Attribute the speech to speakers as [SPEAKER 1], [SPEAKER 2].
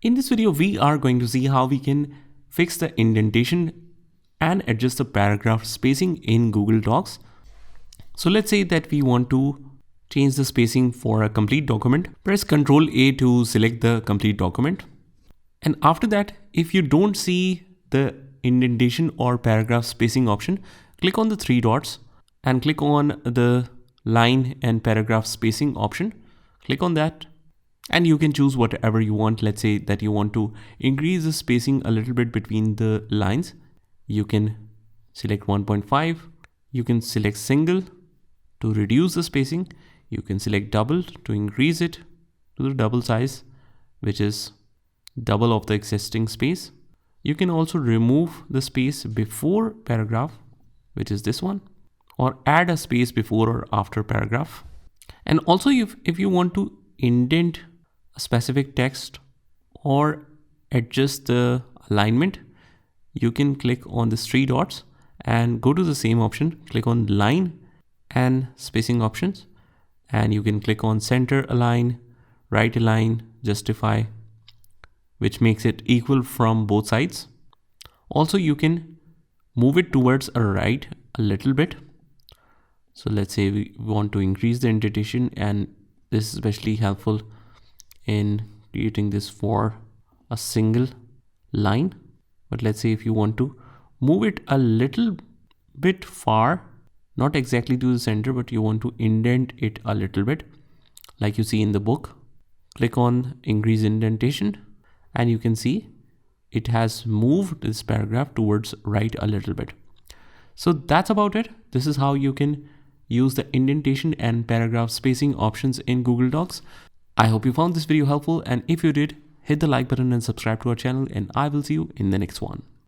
[SPEAKER 1] In this video, we are going to see how we can fix the indentation and adjust the paragraph spacing in Google Docs. So let's say that we want to change the spacing for a complete document. Press Ctrl A to select the complete document. And after that, if you don't see the indentation or paragraph spacing option, click on the three dots and click on the line and paragraph spacing option. Click on that and you can choose whatever you want. Let's say that you want to increase the spacing a little bit between the lines. You can select 1.5. You can select single to reduce the spacing. You can select double to increase it to the double size, which is double of the existing space. You can also remove the space before paragraph, which is this one, or add a space before or after paragraph. And also if you want to indent a specific text or adjust the alignment, you can click on the three dots and go to the same option, click on line and spacing options, and you can click on center align, right align, justify, which makes it equal from both sides. Also, you can move it towards a right a little bit. So let's say we want to increase the indentation, and this is especially helpful in creating this for a single line. But let's say if you want to move it a little bit far, not exactly to the center, but you want to indent it a little bit, like you see in the book, click on increase indentation, and you can see it has moved this paragraph towards right a little bit. So that's about it. This is how you can use the indentation and paragraph spacing options in Google Docs. I hope you found this video helpful, and if you did, hit the like button and subscribe to our channel, and I will see you in the next one.